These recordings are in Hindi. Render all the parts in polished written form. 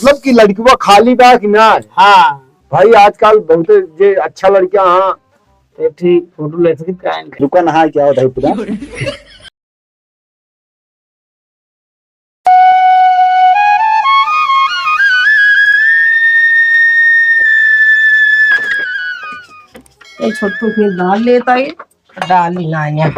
मतलब कि लड़कियों खाली बा कि ना? हाँ भाई आजकल बहुत जे अच्छा लड़कियां हाँ तो ठीक फोटो ले सकते काहे नहीं। रुका नहा क्या होता है पूरा। ये छोटू फिर डाल लेता है डाल ही ना है।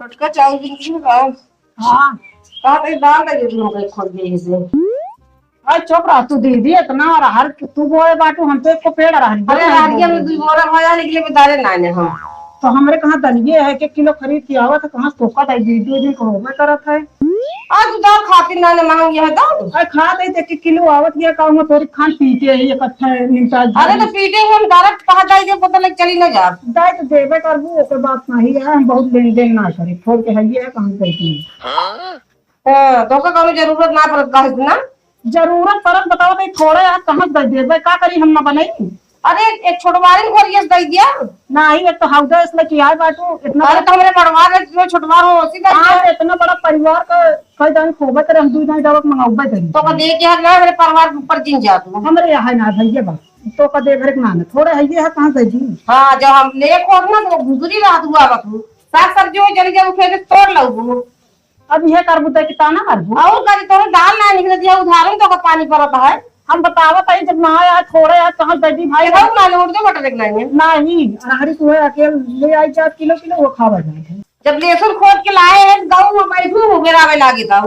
छोटका चावल भी हाँ कहा दाल दे दूं मैं खोल दे इसे। अरे चुप रह तू दीदी इतना और हर तू बोले बाटू हम तो एक को पेड़ रहा है। अरे हरिया में दू बोरा भजा निकले में दाले नाने हम तो हमरे कहां दलिए है कि किलो खरीद के आवा था कहां सोका दे दीदी दिन को मैं करत है। आज दाल खाती नाने मांग ये दाल अरे खा दे देख के किलो आवत ये कहूं तोरी खान पीते है ये कट्ठा निमता। अरे तो पीते हम डायरेक्ट कहा जाए जे पता लग चली ना जा दाई तो देबे करबू ओकर बात नहीं है हम बहुत लेन देन ना करे छोड़ के है ये कहां करती हां धोखा कोनो जरूरत ना पड़त गाइस ना जरूरत परत बताओ भाई थोड़े यार कहां दे देबे का करी हम ना बनाई। अरे एक छोटवारी को रियस दे दिया नहीं एक तो हाउडा इसलिए किया है बाटू इतना अरे तो हमरे परिवार में जो छोटवार हो उसी का इतना बड़ा परिवार का कई दिन खोबत रहे हम दू दिन दवक मंगाउबे करी तो का दे के ना मेरे परिवार ऊपर जिन जा तू हमरे यहाँ ना भैया बस तो का दे भरे ना थोड़े है ये है कहां से जी। हां जब हम ले को ना तो गुजरी रात हुआ बतू साग सब्जी जल्दी जब खेत तोड़ लऊ अब यह करबू तो कि ताना करबू और करी तो दाल ना निकल दिया उधारण तो का पानी परत है हम बतावत है जब ना आया थोड़े यार कहां ददी भाई हम ना लोड दे मटर देखना है नहीं अरहरी तू है अकेले ले आई 4 किलो किलो वो खावा जाए जब लहसुन खोद के लाए हैं गांव में बैठू हो बेरावे लागे था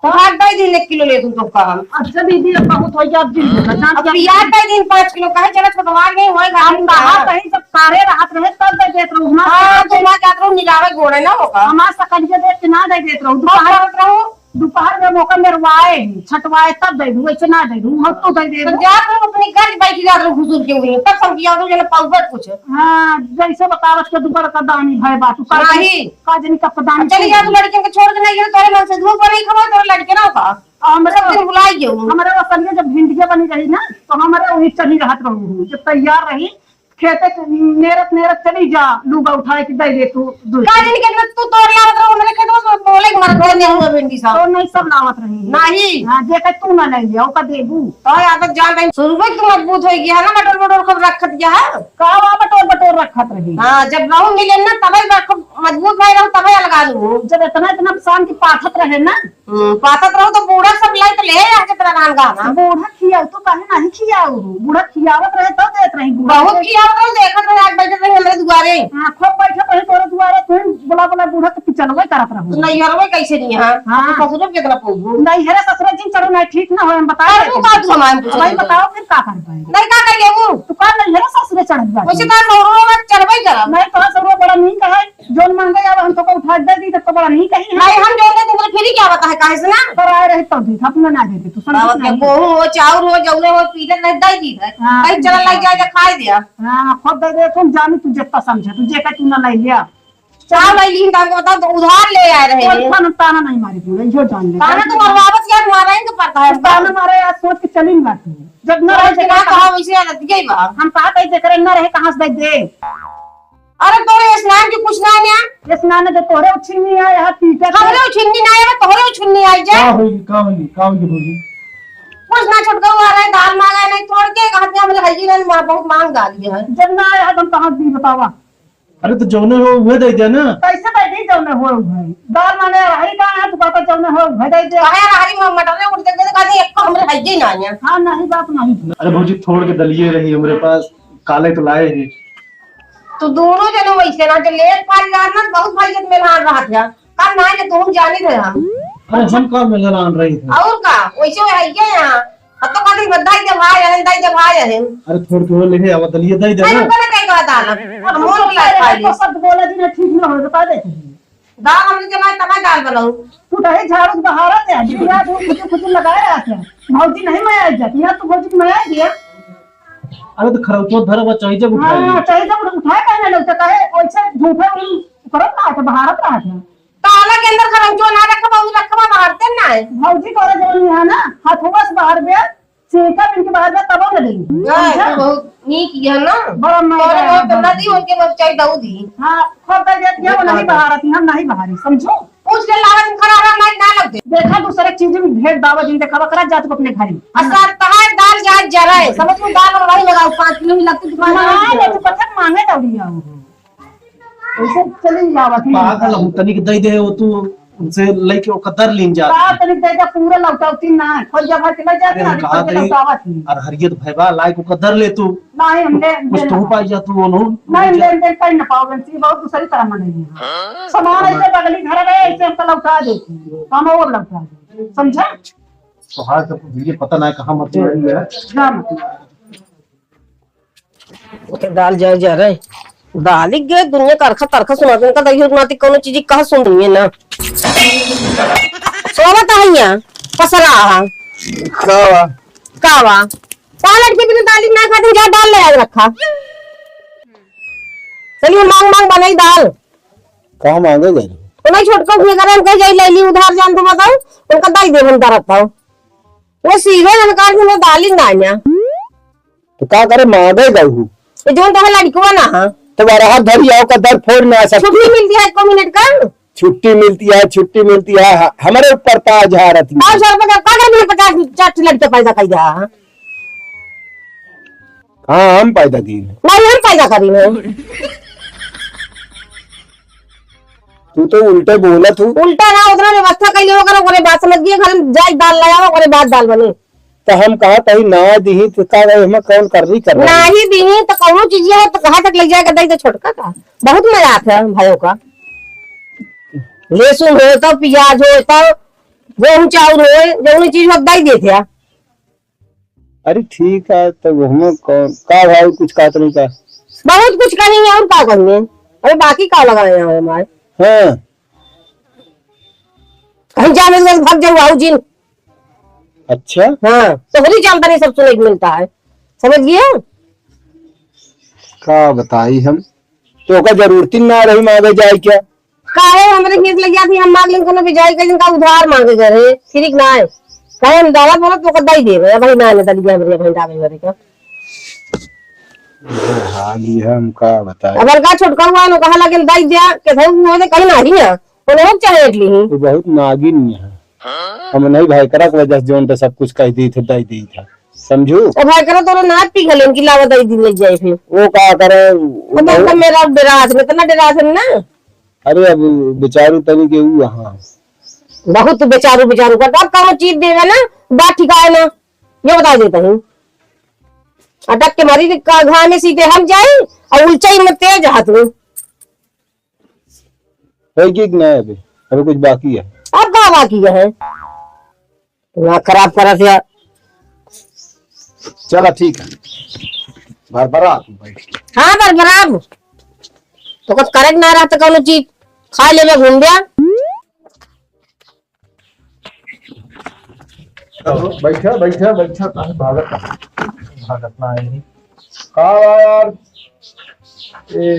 तो 8-2 दिन 1 किलो लहसुन तो का हम अच्छा दीदी अब बहुत हो गया अब दिन अब प्याज 2 दिन 5 किलो कहे चला छोटवार नहीं होएगा हम कहां कहीं जब सारे रात रहे तब दे देत रहू ना हां तो ना जात रहू निगावे गोड़े ना होगा हमार सकलिए देख के ना दे देत रहू दोपहर में मौका मेरवाए छटवाए तब दे दूं ऐसे ना दे दूं हम तो दे दे जा तुम अपनी घर बैठी जा रहो घुसूर के हुई तब समझिया तो जने पाउबर कुछ हां जैसे बतावत के दोपहर का दानी भाई बातू का नहीं काजनी का पदानी चली जा तू लड़के के छोड़ के नहीं तोरे मन से धूप नहीं खबर तोरे लड़के ना का हमरे दिन बुलाई गयो हमरे वसलिए जब भिंडिया बनी रही ना तो हमरे वही चली रहत रहू जब तैयार रही खेते नेरत नेरत चली जा लूगा उठाए के दे दे तू काजनी के तू तोड़ लावत रहो मेरे खेत में बोले मर गए नहीं हुआ भिंडी सा तो नहीं सब लावत रही नहीं हां जे के तू ना ले लिया ओ का देबू तो आदत जान रही शुरू में तू मजबूत हो गया है ना मटर मटर खब रखत गया है का बटोर बटोर रखत रही हां जब रहू मिले ना तबे मजबूत भाई रहू तबे लगा दूं जब इतना शान की पाथत रहे ना पाथत रहो तो बूढ़ा सब लाई तो ले आ के तेरा नाम गाना बूढ़ा खियाऊ तो काहे नहीं खियाऊ बूढ़ा खियावत रहे तो देत रही बहुत खियावत रहे देखत रहे आज बैठे रहे हमरे दुआरे हां खूब बैठे रहे तोरे दुआरे तू बोला बोला बूढ़ा के पिचलवे करत रहो नहीं हरवे कैसे नहीं हां ससुर कितना पोगू नहीं हरे ससुर जी चलो नहीं ठीक ना हो हम बता तू का तू हमारे भाई बताओ फिर का कर पाए नहीं का करिए वो तू का नहीं हरे ससुर चढ़ जा वैसे का सौरो में चढ़बई कर मैं तो सौरो बड़ा नहीं कहे जोन मांगे अब हम तो को उठा दे दी तो बड़ा नहीं कही नहीं हम जो दे तुमरे फिर क्या बता है काहे से ना कराए रहे तो दी अपना ना दे तू समझ नहीं वो हो चाउर हो जौरे हो पीले नहीं दई दी है कहीं चला लग जाए खाई दिया हां खुद दे दे तुम जानी तू जितना समझे तू जे का तू ना ले लिया चाव ले ली हमको बता तो उधार ले आए रहे हैं कोई ताना नहीं मारी तू जो जान ले ताना तो मरवावत क्या मारे हैं तो पड़ता है ताना मारे आज सोच के चली ना तू जब न रहे जगह कहा वैसे आदत गई बा हम कहत है जेकर न रहे कहां से दे अरे तोरे स्नान की कुछ ना है स्नान जो तोरे उछिन्नी है यहां पीटे हमरे उछिन्नी ना है तोरे उछिन्नी आई जा का होगी भौजी कुछ ना छटका आ रहा है दाल मांगा नहीं तोड़ के कहते हमरे हजी ने बहुत मांग डाली है जब ना आया तुम कहां दी बतावा अरे तो जौने हो वो दे दे ना कैसे बैठी जौने हो भाई दाल माने हरी का है तो कहता जौने हो वो दे दे काहे हरी में मटर उड़ दे कहते एक को हमरे हजी ना है हां नहीं बात नहीं अरे भौजी छोड़ के दलिए रही हमरे पास काले तो लाए हैं तो दोनों जने वैसे ना जो लेट पारी ना बहुत भाई जब मेल हार रहा था का ना ने तुम जाने थे हम अरे हम का मेल आन रही थी और का वैसे है क्या यहां अब तो कभी बधाई जब आए हैं दाई जब आए हैं अरे थोड़ के वो लेके आवा दलिए दे दे ना मैंने कहीं कहा था ना मोर बुला खाली तो शब्द बोला जी ने ठीक ना हो बता दे दाल हमने जमा तमा दाल बनाऊं तू दही झाड़ू बहारा दे दिया तू कुछ लगाया था भौजी नहीं मैं आ जाती है तो भौजी मैं आ गया अरे तो खरौचो धरवा चाहिए जब उठाए हां चाहिए जब उठाए कहने लगता कहे वैसे झूठे करत रहा था बहारत रहा था ताला के अंदर खरौचो ना रखबा मारते ना भौजी करे जवन है ना हाथवा से बाहर बे सीखा इनके बाद में तब न देंगे बहुत नीक है ना बड़ा और तो नदी उनके मत चाहिए दाऊदी हाँ खोद कर देती है वो नहीं बहारती हम नहीं बहारी समझो पूछ ले लागत खराब ना लग दे देखा दूसरे चीज में भेड़ दावा दिन देखा करा जा तू अपने घर असर तहार दाल जा जरा है समझ में दाल और वही लगाओ 5 किलो ही लगती दुकान हाँ ले तू पता मांगे दौड़ी आओ ऐसे चली जावत पागल हूँ तनिक दे दे वो तू उनसे लेके वो कदर लीन जा का तनिक दे जा पूरा लौटावती ना खोल जा भर के ले जाती ना कहा खोल के लौटावती और हरियत भैबा लायक वो कदर ले तू नहीं हमने कुछ तो पाई जा तू ओनो नहीं ले ले कहीं ना पाओगे सी बहुत दूसरी तरह मनेगी सामान ऐसे बगली घर में ऐसे हमको लौटा देती हम और लौटा दे समझा तो हां सब ये पता ना कहां मत रही है ना मतलब दाल जा जा रहे दाल ही गए दुनिया करखा तरखा सुना का दही नाती कोनो चीज कहा सुन रही है ना सोवत आइया पसरा कावा कावा पालट के बिना दाल ही ना खाते जा दाल ले आ रखा चलिए मांग मांग बनाई दाल कहाँ मांगे गए उन्हें छोटका हुए करे उनके जाई ले ली उधार जान तो बताओ उनका दाई दे बनता रहता हूँ वो सीधे ननकार में दाल ही ना आया तो क्या करे मांगे गए हूँ ये जो तो लड़कवा ना हाँ तुम्हारा हाथ धरी आओ का दर फोड़ ना सकती छुट्टी मिलती है 1 मिनट का छुट्टी मिलती है हमारे ऊपर ताज है रती 500 रुपए का कागज में 50 लड़के पैदा कर दिया हाँ हम पैदा की नहीं हम पैदा करी है तू तो उल्टे बोला तू उल्टा ना उतना व्यवस्था कर लियो करो ओरे बात समझ गए घर में जाई दाल लगाओ ओरे बात दाल बनी तो हम कहा तही ना दी तो का हम कौन कर रही कर ना ही दी तो कौनो चीज है तो कहां तक ले जाएगा दई तो छोटका का बहुत मजा आता है भाइयों का लहसुन हो तो प्याज हो तो गेहूं चावल हो जो चीज हो दई देते हैं अरे ठीक है तो हम कौन का भाई कुछ का नहीं का बहुत कुछ करेंगे और क्या करेंगे अरे बाकी का लगाए हैं हमारे हाँ कहीं जाने से भाग जाओ आओ जिन अच्छा हाँ तो होली जानता नहीं सब सुनने को मिलता है समझ गए का बताई हम तो का जरूरत ना रही मांगे जाए क्या काहे हमारे खेत लग जाती हम मांग लेंगे कोनो बिजाई कहीं का उधार मांगे करे ठीक ना है काहे हम दावा बोला तो कदा ही दे रहे भाई ना ने दलिया मेरे भाई डावे मेरे का हाल ही हम का बताए अगर का छोटका हुआ न कहा लगे दाई दिया के थौ होने कहीं ना ही है ओने हो चाहे एटली ही तो बहुत नागिन है हम नहीं भाई करा के वजह से जोन तो सब कुछ कह दी थे दई दी था समझू तो भाई करो तो ना पी गले उनकी लावा दई दी ले जाए फिर वो का करे तो मेरा डरास में इतना डरास है ना अरे अब बेचारू तनी के वो हाँ बहुत बेचारू बेचारू करता अब कौन चीज देवे ना बात ठिकाए ना ये बता देता हूँ अटक के मारी का घा में सीधे हम जाए और उल्चाई में तेज हाथ में है कि नहीं अभी कुछ बाकी है अब का बाकी है ना खराब करा से चला ठीक है भरभरा हाँ बराबर तो कुछ करेक्ट ना रहा तो कौन चीज खा ले में घूम गया बैठा बैठा बैठा कहाँ भागत ना आई कहा यार ये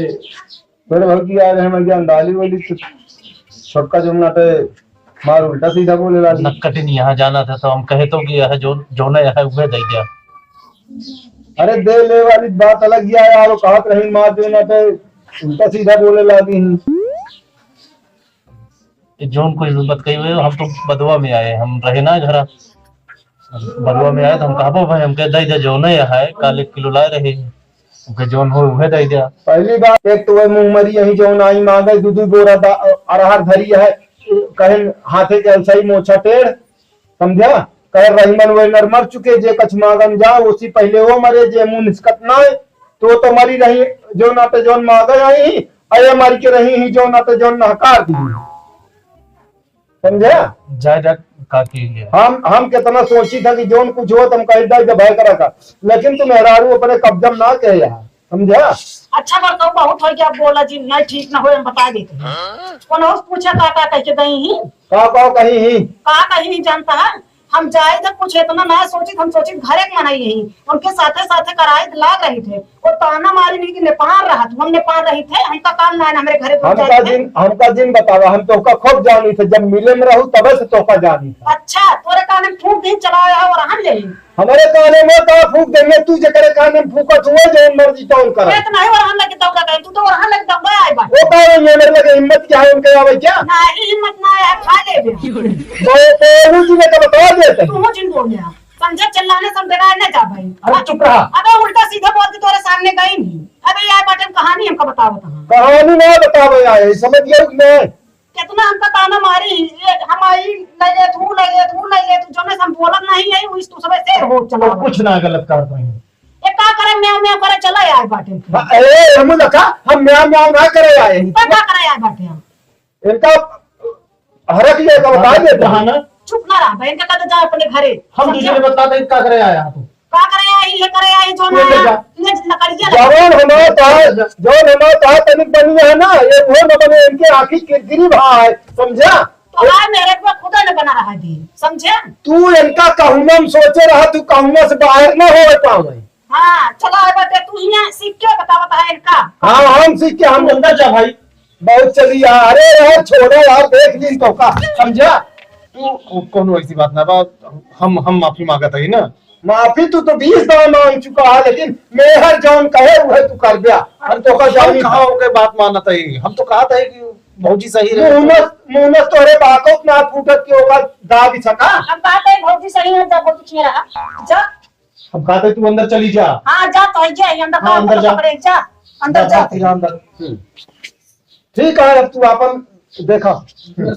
मेरे घर की यार हम क्या अंडाली वाली सबका जमुना पे मार उल्टा सीधा बोले ला नक्कटिन यहाँ जाना था तो हम कहे तो कि यह जो न है वह दे दिया अरे दे ले वाली बात अलग ही है यार वो कहत रही मार देना पे उल्टा सीधा बोले लागी जोन कुछ मत कही हुए हम तो बदवा में आए हम रहे ना घर बदवा में आए तो हम कहा भाई हम कह दे दे जो नहीं है कल 1 किलो लाए रहे उनके जोन हो वह दे दिया पहली बात एक तो वह मुंगमरी यही जो नाई मांगे दूध बोरा अरहर धरी है कहे हाथे जलसाई मोछा टेढ़ समझा कह रहीमन वे नर मर चुके जे कछ मांगन जा उसी पहले वो मरे जे मुंह निष्कत ना तो मरी रही जो ना तो जोन मांगे आई अये मरी के रही ही जो ना तो जोन नहकार दी समझा जायदा काकी है हम कितना सोची था कि जोन कुछ हो तुम कह दे भय करा का लेकिन तुम मेहरारू अपने कब्जम ना कहे यार समझा अच्छा बरकाऊ बहुत हो गया बोला जी नहीं ठीक ना हो हम बता देते हैं कौन और पूछा का कह के दई ही का कहीं ही का कहीं नहीं जानता है हम जाए थे कुछ इतना ना सोची, हम सोची घर एक मनाई यही उनके साथे साथे कराए लाग रही थे। वो ताना मारी नहीं कि नेपाल रहा तू, हम नेपाल रही थे, हमका काम ना है हमारे घरे तो हमका दिन बतावा, हम तो का खूब जानी थे, जब मिले में रहू तब से तो का जानी था। अच्छा तोरे कान में फूक दिन चलाया और हम ले हमारे काने में तो फूक देंगे, तू जे करे काने में फूकत हुए जो मर्जी तो कर मैं तो नहीं और हम लगे दौड़ा गए, तू तो और हम लगे दौड़ा आए बा। वो कह रही है मेरे लगे हिम्मत क्या है उनके आवे क्या? नहीं हिम्मत ना है, खा ले बे तो वो जी ने तो बता देते तू जिन बोल गया समझे, चिल्लाने सब जगह न जा भाई। अरे चुप रहा। अबे उल्टा सीधा बोल के तोरे सामने गई नहीं। अबे यार बाटे कहानी हमको बताओ कहानी ना बतावे आए, समझ गए मैं कितना हमका ताना मारी, हम आई लगे तू जो मैं हम बोलत नहीं है उस तू सब से हो चला कुछ ना गलत कर पाएंगे। ये का करे म्याऊ म्याऊ करे चला यार बाटे ए हम लगा हम म्याऊ म्याऊ ना करे आए, का करे यार बाटे इनका हरक ये का बता देता है ना। चुप ना रहा बहन का जा अपने घरे, हम दूसरे बता दे का करे आया तू, का करे आई ये करे आई जो ना ये लकड़ियां जवान हमारा तनिक बनी है ना, ये वो न बने, इनके आंखी किरकिरी भा है समझा। तो यार मेरे को खुदा ने बना रहा है समझे। तू इनका कहूना में सोचे रहा, तू कहूना से बाहर ना हो पावे। हां चला है बेटे तू यहां सीख के बतावत है इनका। हां हम सीख के हम अंदर जा भाई, बहुत चली यार। अरे यार छोड़ो यार, देख ली तो का समझा। तू कौन ऐसी बात ना बात, हम माफी मांगत है ना। माफी तू तो 20 बार मांग चुका है, लेकिन मेहर जौन कहे वह तू कर दिया। हम तो का जानी कहा हो के बात मानत है, हम तो कहा था कि भौजी सही रहे। मुनस तोरे बाको ना फूटत के ओका दा भी सका। हम बात है भौजी सही है, जा भौजी छे रहा जा। हम कहते तू अंदर चली जा। हां जा तो जा अंदर, हाँ, अंदर जा। पकड़े जा अंदर जा अंदर। ठीक है अब तू अपन देखा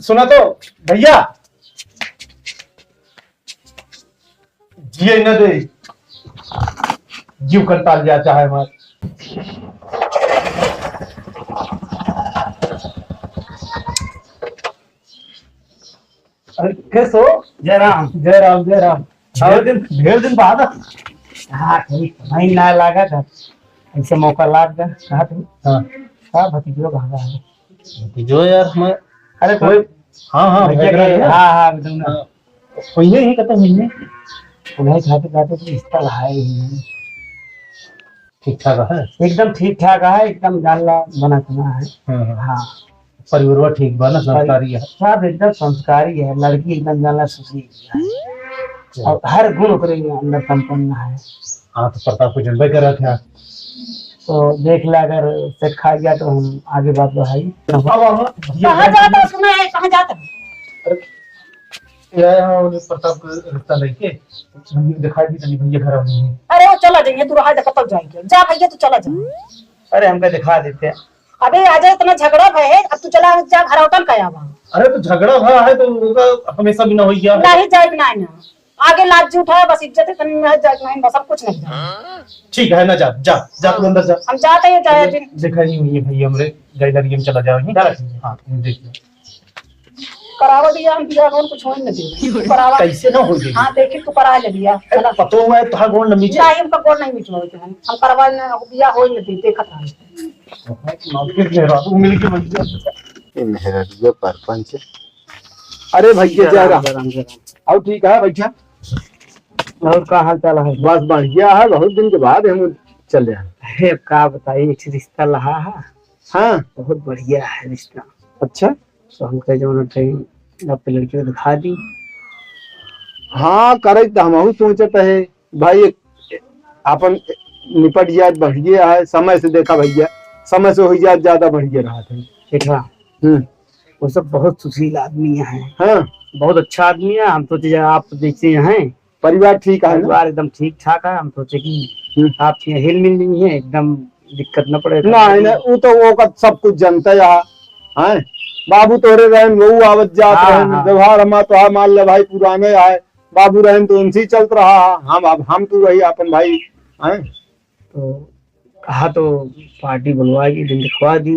सुना तो भैया जिए न दे, जीव करता लिया चाहे हमारे। अरे कैसो? जय राम। ढेर दिन बाद। हाँ ठीक नहीं ना लगा था, ऐसे मौका लाग गया। कहा तुम हाँ हाँ भतीजो कहा है जो यार मैं अरे कोई हाँ हाँ बताऊंगा हुई ही कहता हुई उन्हें खाते खाते तो रिश्ता है ही ठीक ठाक है, एकदम ठीक ठाक है, एकदम जानला बना सुना है। हाँ परिवार ठीक बा ना, संस्कारी है सब एकदम संस्कारी है, लड़की एकदम जानला सुशील है और हर गुण ओकरे अंदर संपन्न है। हाँ तो प्रताप को जनबे कर रहा था, तो देख ला अगर सेट खा गया तो हम आगे बात बढ़ाई। कहां जाता सुना है, कहां जाता प्रताप का रिश्ता लेके दिखाई दी तनी भैया घर में। अरे वो चला जाएंगे तू रहा कब जाएंगे, जा भैया तू चला जा। अरे हमको दिखा देते। अबे आजा इतना झगड़ा है, अब तू चला जा घर होटल का आवा। अरे तो झगड़ा भा है तो होगा हमेशा भी ना हो गया नहीं जाए ना आगे लाज उठाया बस इज्जत है नहीं जाए नहीं बस सब कुछ नहीं जाए। ठीक है ना, जा जा जा तू अंदर जा। हम जाते हैं जाए देखा ही हुई है भैया हमरे गैलरी में चला जाओ। हाँ देखिए करावा दिया हम दिया कौन कुछ होने नहीं करावा कैसे ना हो गई। हां देखी तू करा ले दिया चला पतो हुआ है तो गोल न नीचे नहीं हमका गोल नहीं मिचवाओ हम करवा दिया हो नहीं देखत है मिल के भैया मेहरबिया परपंच। अरे भैया जा रहा और ठीक है भैया, और का हाल चाल है? बस बढ़िया है, बहुत दिन के बाद हम चले आए। का बताइए एक रिश्ता लहा है। हाँ बहुत बढ़िया है रिश्ता। अच्छा तो हम कहे जो अपने लड़की को दिखा दी। हाँ करे तो हम सोचते है भाई अपन निपट जाए बढ़िया है, समय से देखा भैया समय से हो जाए ज्यादा बढ़िया रहा था। ठीक है वो सब बहुत सुशील आदमी है। हाँ बहुत अच्छा आदमी है। हम सोचे आप जैसे हैं परिवार ठीक है, परिवार एकदम ठीक ठाक है। हम सोचे कि आप हिल मिल नहीं है, एकदम दिक्कत न पड़े। नहीं वो तो वो का सब कुछ जनता है। बाबू तोरे रहन वो आवत जात रहन व्यवहार हमा तो मान ले भाई पुराने आए बाबू रहन तो उनसे चलत रहा। हम तो वही अपन भाई हैं। तो कहा तो पार्टी बुलवाएगी, दिन दिखवा दी।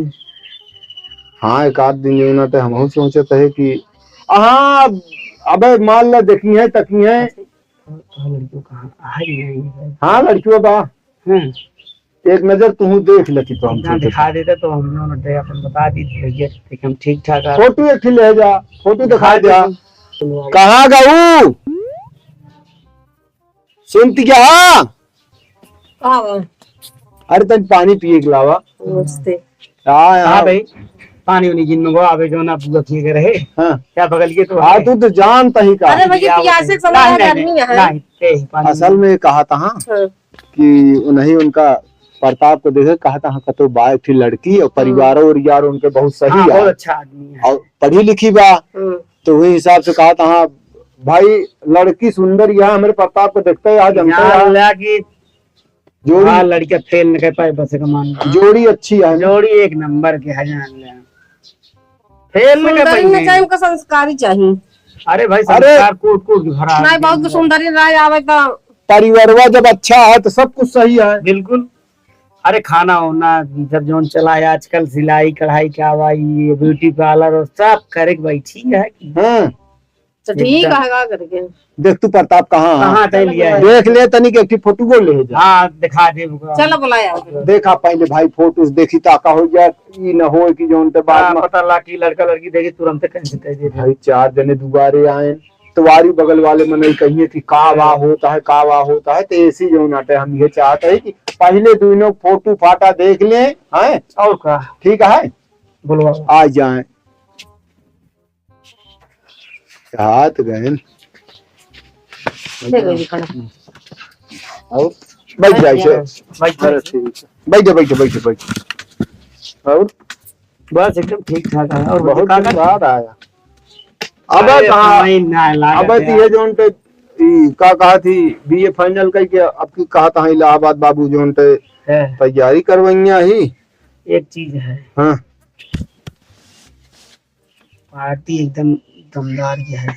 हाँ एक आध दिन ये ना तो हम सोचते है कि हाँ अबे मान ला देखी है तकी है। लड़कियों कहाँ हाँ लड़कियों बा एक नजर तू देख लेती तो हम दिखा देते तो हम लोग अपन बता दी हम ठीक ठाक। फोटो एक ले जा, फोटो दिखा जा। कहाँ गऊ सुनती क्या? हाँ अरे तन पानी पिए के लावा। नमस्ते। हाँ हाँ भाई पानी उनी जिन को आवे जो ना पूरा ठीक रहे। हाँ क्या बगल के तो हाँ, तू तो जानता ही का। अरे भैया प्यासे के समय गर्मी है। नहीं पानी असल में कहा था हाँ। कि नहीं उनका प्रताप को देखे, कहा था कतो बाय थी लड़की और परिवारों और यार उनके बहुत सही हाँ बहुत है अच्छा आदमी है। और पढ़ी लिखी बा। तो वही हिसाब से कहा था हाँ भाई लड़की सुंदर यहाँ हमारे प्रताप को देखते हैं आज हमको यहाँ यार ला की जोड़ी हाँ लड़कियां फेल न कर पाए बस का मान जोड़ी अच्छी है। जोड़ी एक नंबर के हजार फेल न कर सुंदरी में पाए। चाहिए उनका संस्कारी चाहिए। अरे भाई संस्कार कूट कूट के भरा नहीं बहुत सुंदरी राय आवे तो परिवारवा जब अच्छा है तो सब कुछ सही है। बिल्कुल। अरे खाना होना जब जोन चला है आजकल सिलाई कढ़ाई क्या भाई ब्यूटी पार्लर और सब करे के भाई ठीक है कि हाँ तो ठीक है करके। देख तू प्रताप कहाँ है? कहाँ तय लिया है। देख ले तनिक एक फोटो को ले जा। हाँ दिखा दे चलो बुलाया देखा पहले भाई फोटो देखी ताका हो जाए ई न हो कि जो उनके बाद में पता ला कि लड़का लड़की देखे तुरंत कैसे कह दे भाई 4 जने दोबारे आए तुम्हारी बगल वाले मन नहीं कहिए कि का वाह होता है का वाह होता है। तो ऐसी जो नाटे हम ये चाहते हैं कि पहले दोनों फोटो फाटा देख ले हैं और का ठीक है बोलवा आ जाए हाथ गए और बैठ जाए बैठ और बस एकदम ठीक ठाक है और बहुत काका स्वाद आया। अब अरे कहा समय ना लागे अब ये जो उनटे का कहा थी बीए फाइनल कई के अब की कहा था इलाहाबाद बाबू जो उनटे है। तैयारी करवाइया ही। एक चीज है हाँ पार्टी एकदम दमदार की है।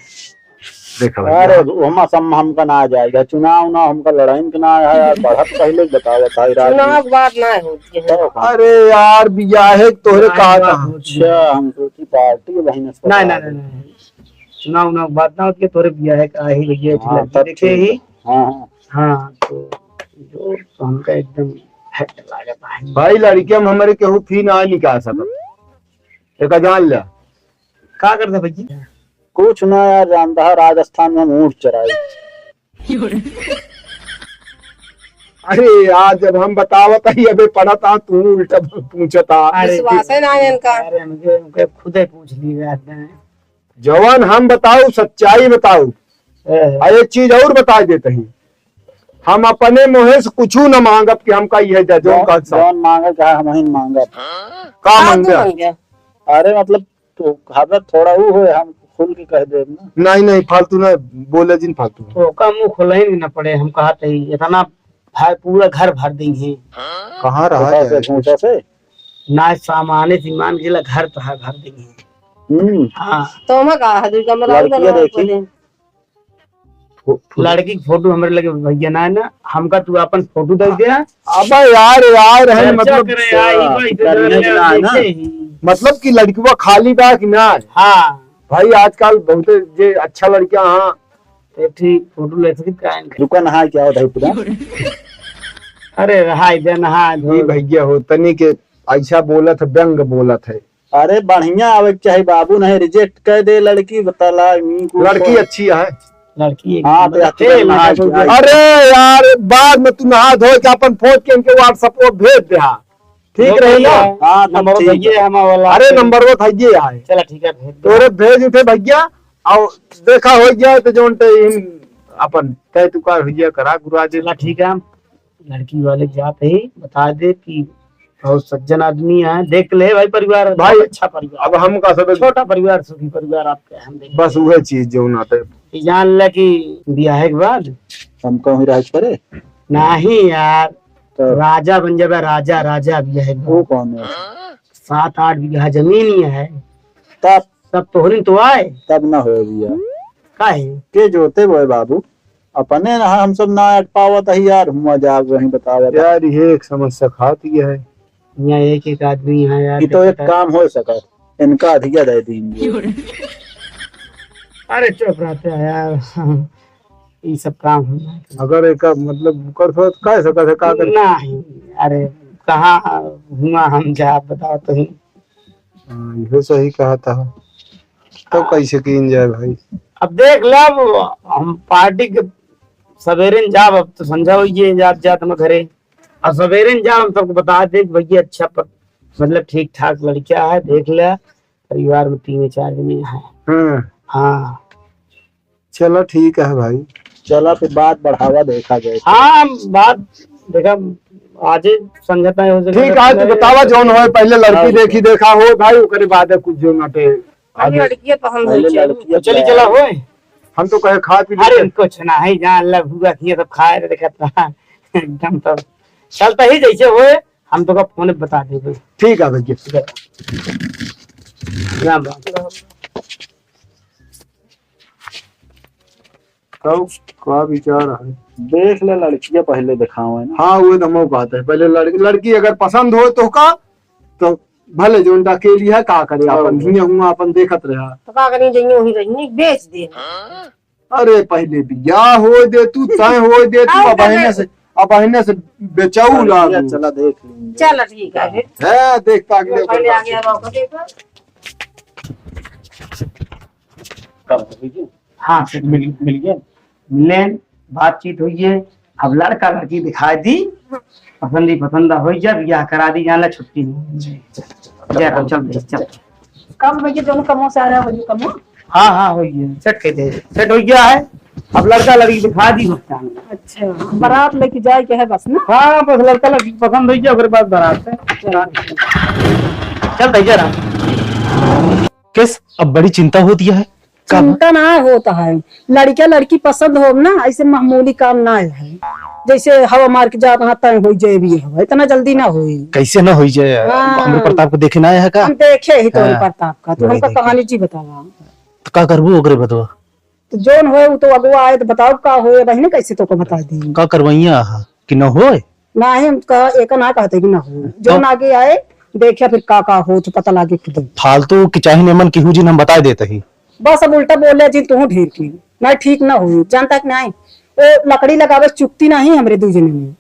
देखो अरे हम सम हमका ना आ जाएगा चुनाव ना हमका लड़ाई के ना है यार बढ़त पहले बताओ था चुनाव बात ना होती है। अरे यार बियाहे तोहरे कहा था अच्छा हम सोची पार्टी बहन नहीं नहीं नहीं चुनाव ना बात ना होती है तोरे बिया है का ही भैया हाँ, लड़की तब देखे ही हाँ हाँ हाँ तो जो तो हमका एकदम हेट लागत है। भाई लड़के हम हमारे केहू फी ना निकाल सकत एक जान लिया का करते भैया कुछ ना यार जानता है राजस्थान में हम ऊँट चराई। अरे यार जब हम बतावत ही अबे पढ़ा था तू उल्टा पूछता। विश्वास है ना इनका। अरे उनके खुद ही पूछ ली रहते हैं। जवान हम बताऊ सच्चाई बताऊ और एक चीज और बता देते ही हम अपने मुहे से कुछ न मांगब कि हमका यह दे जो का जौन मांगे चाहे हम ही मांगे का बन मांगे। गया। अरे मतलब तो खबर थोड़ा वो हो हम खुल के कह दे ना नहीं फालतू ना बोले जिन फालतू तो का मुंह खोला ही ना पड़े हम कहा था इतना पूरा घर भर देंगे कहाँ रहा छोटा से है छोटा से ना सामान्य सीमान जिला घर तो है भर देंगे। हाँ तो हमें कहा है दुर्गा कमरा लड़कियां देखी लड़की की फोटो हमारे लगे भैया ना है ना हमका तू अपन फोटो दे दिया अब यार है मतलब मतलब मतलब कि लड़कियों खाली बा कि ना हाँ भाई आजकल बहुत जे अच्छा लड़कियां हाँ तो ठीक फोटो ले सकते का रुका नहा क्या होता है पूरा अरे रहा इधर नहा ये भैया हो तनी के ऐसा बोलत है व्यंग बोलत है। अरे बढ़िया आवे चाहे बाबू नहीं रिजेक्ट कर दे लड़की बताला लड़की अच्छी है लड़की हाँ तो अच्छे नहा के अरे यार बाद में तू नहा धो के अपन फोन के इनके व्हाट्सएप पर भेज दे हाँ ठीक रहे ना। हाँ नंबर ठीक भैया हमारा वाला अरे नंबर वो था ये है चला ठीक है भेज दो। तोरे भेज उठे भैया और देखा हो गया तो जो अपन तय तुका भैया करा गुरुआ जी चला ठीक है हम लड़की वाले जाते ही बता दे कि बहुत सज्जन आदमी है देख ले भाई परिवार भाई, अच्छा परिवार अब हम का सब छोटा परिवार सुखी परिवार आपके हम देख बस वह चीज जो नाते जान ले कि ब्याह के बाद हम कहूँ राज करे नहीं यार तो राजा बन जाए राजा राजा ब्याह के वो बाद कौन है 7-8 बीघा जमीन ही है तब सब तोहरी तो आए तब ना हो भैया काहे के जोते बोए बाबू अपने ना हम सब ना अट पावत है यार हुआ जाग वही बतावत यार ये एक समस्या खाती है यहाँ एक आदमी है यार कि तो एक काम हो सका इनका अधिका दे देंगे अरे चुप रहते हैं यार ये सब काम होना है। अगर एक मतलब कर सो कह सकत है का कर नहीं अरे कहाँ हुआ हम जा आप बताओ तो ही ये सही कहा था तो कैसे कीन जाए भाई। अब देख लो अब हम पार्टी के सवेरे जाब अब तो समझाओ ये जात जात हम घरे और सवेरे जाब हम सबको बता दे कि भैया अच्छा मतलब ठीक ठाक लड़किया है, देख लिया परिवार में 3-4 जने है। हाँ चलो ठीक है भाई। चला फिर बात बढ़ावा देखा जाए। हाँ बात देखा आज समझता है ठीक है तो बतावा जौन हो पहले लड़की देखी देखा हो भाई, ओकरे बाद कुछ जो नटे लड़की पसंद पहले है लड़की चली चला हो। हम तो कहे खा पी अरे लेते। कुछ ना है जहाँ अल्लाह भूगा किए सब खाए रहे देखा एकदम तो चलता ही जैसे हो हम तो का फोन बता देंगे। ठीक है भैया। राम राम। तो क्या विचार है? देख ले लड़कियां पहले दिखाओ है ना। हाँ वो तो हम कहते हैं पहले लड़की अगर पसंद हो तो का तो भले जो उनका के लिए है का करे, अपन हिया हुआ अपन देखत रहा। तो का करी जइयो ही रही बेच दे। अरे पहले बियाह हो दे तू तय हो दे तू अब बहने से बेचाऊ लाग। चला देख लेंगे। चल ठीक है है देखता अगले पहले आ गया रौका देखा। हाँ फिर मिल गए मिले बातचीत हुई है। अब लड़का लड़की दिखा दी पसंद हो जा बियाह करा दी जाना छुट्टी नहीं। चल कब भैया दोनों कमों से आ रहा है कमो। हाँ हुई है सेट के दे सेट हो गया है। अब लड़का लड़की दिखा दी भुगतान। अच्छा बारात लेके जाए के है बस ना। हाँ बस लड़का लड़की पसंद हो गया बाद बारात है। चल जरा किस अब बड़ी चिंता होती है। चिंता ना होता है, लड़का लड़की पसंद हो ना ऐसे मामूली काम ना है। जैसे हवा मार के जा वहाँ तय हो जाए भी है, इतना जल्दी ना हो। कैसे ना हो जाए। हमरे प्रताप को देखे ना है का। हम देखे ही तो प्रताप का तो हमका कहानी जी बतावा तो का करबू ओकरे बतवा। तो जोन होए वो तो अगुआ आए तो बताओ का होए बहने कैसे तो को बता दी का करवैया कि न होए ना है हमका एक ना कहते कि ना हो जोन आगे आए देखिया फिर का हो तो पता लागे खुद। फालतू की चाहे नेमन की हुजी हम बता देते ही। बस अब उल्टा बोले जी तू ढेर की ना ठीक ना हुई जानता कि नहीं। वो लकड़ी लगावे चुकती नहीं हमरे दू जने में।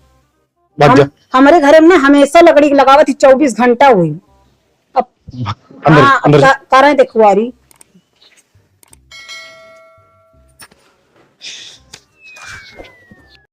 हमारे घर में ना हमेशा लकड़ी लगावत 24 घंटा हुई। अब अंदर कारण देखुआरी